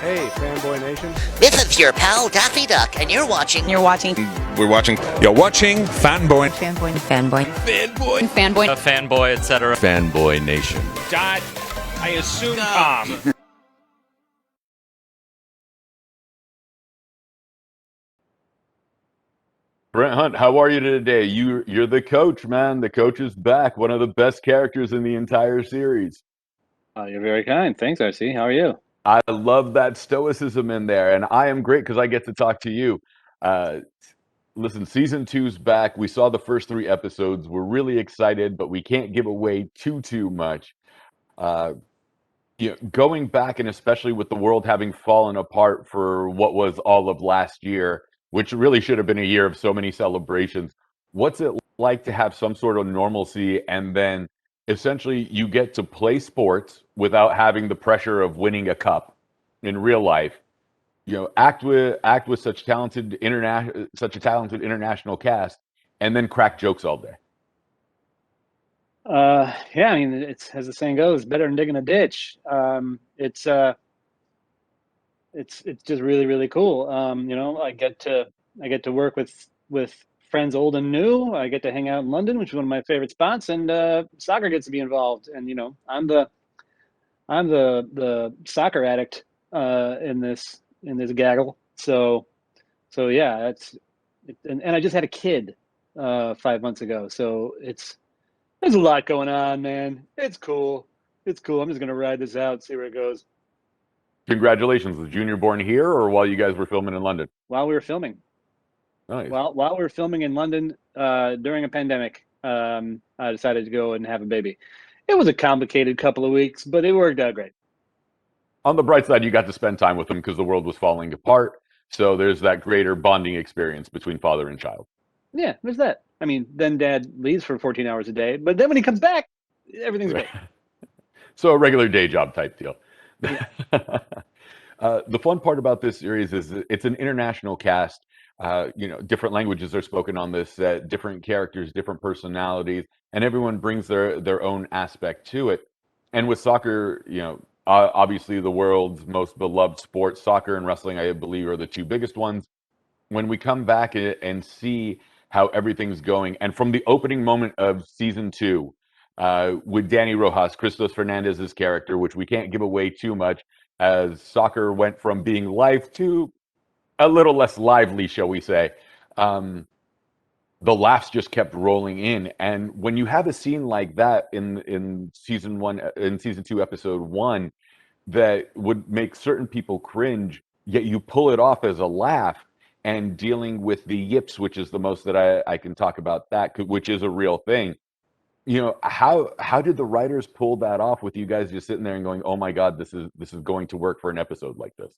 Hey, Fanboy Nation. This is your pal Daffy Duck, and you're watching. We're watching Fanboy. A fanboy, etc. Fanboy Nation. I assume Tom. Brent Hunt, how are you today? You're the coach, man. The coach is back. One of the best characters in the entire series. You're very kind. Thanks, RC. How are you? I love that stoicism in there, and I am great because I get to talk to you. Listen, season 2's back. We saw the first 3 episodes. We're really excited, but we can't give away too much. Going back, and especially with the world having fallen apart for what was all of last year, which really should have been a year of so many celebrations. What's it like to have some sort of normalcy, and then essentially you get to play sports without having the pressure of winning a cup in real life? Act with such a talented international cast, and then crack jokes all day. Yeah, I mean, it's, as the saying goes, better than digging a ditch. It's just really, really cool. I get to work with friends old and new. I get to hang out in London, which is one of my favorite spots, and soccer gets to be involved. And I'm the soccer addict in this gaggle. So yeah, and I just had a kid 5 months ago. So there's a lot going on, man. It's cool. I'm just gonna ride this out, see where it goes. Congratulations. Was Junior born here or while you guys were filming in London? While we were filming. Nice. While we were filming in London during a pandemic, I decided to go and have a baby. It was a complicated couple of weeks, but it worked out great. On the bright side, you got to spend time with them because the world was falling apart. So there's that greater bonding experience between father and child. Yeah, there's that. I mean, then dad leaves for 14 hours a day, but then when he comes back, everything's great. So a regular day job type deal. Yeah. The fun part about this series is it's an international cast. Different languages are spoken on this set, different characters, different personalities, and everyone brings their own aspect to it. And with soccer, obviously the world's most beloved sport, soccer and wrestling, I believe, are the 2 biggest ones. When we come back and see how everything's going, and from the opening moment of season 2, with Danny Rojas, Christos Fernandez's character, which we can't give away too much, as soccer went from being live to a little less lively, shall we say. The laughs just kept rolling in, and when you have a scene like that in season 2, episode 1, that would make certain people cringe, yet you pull it off as a laugh, and dealing with the yips, which is the most that I can talk about that, which is a real thing. How did the writers pull that off with you guys just sitting there and going, oh my God, this is going to work for an episode like this?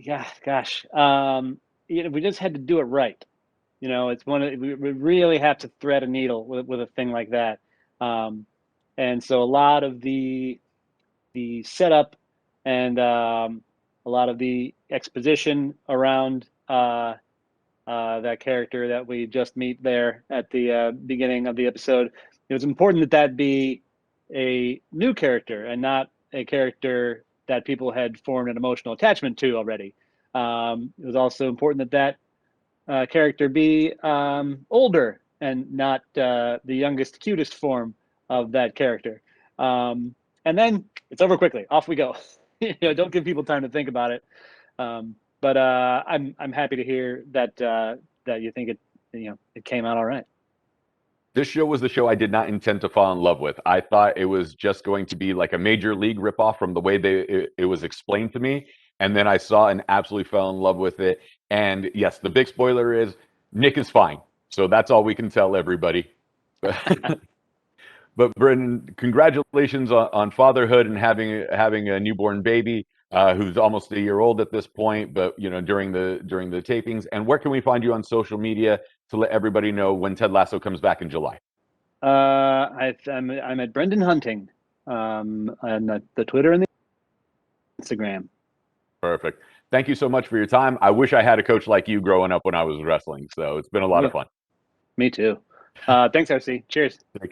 Yeah, gosh. We just had to do it right. It's we really have to thread a needle with a thing like that. And so a lot of the setup and a lot of the exposition around that character that we just meet there at the beginning of the episode, it was important that be a new character and not a character that people had formed an emotional attachment to already. It was also important that character be older and not the youngest, cutest form of that character. And then it's over quickly. Off we go. Don't give people time to think about it. But I'm happy to hear that you think it came out all right. This show was the show I did not intend to fall in love with. I thought it was just going to be like a Major League ripoff from the way it was explained to me. And then I saw and absolutely fell in love with it. And yes, the big spoiler is Nick is fine. So that's all we can tell everybody. But Brendan, congratulations on fatherhood and having a newborn baby who's almost a year old at this point. But during the tapings, and where can we find you on social media to let everybody know when Ted Lasso comes back in July? I'm at Brendan Hunting on the Twitter and the Instagram. Perfect. Thank you so much for your time. I wish I had a coach like you growing up when I was wrestling. So it's been a lot of fun. Me too. Thanks, RC. Cheers. Take care.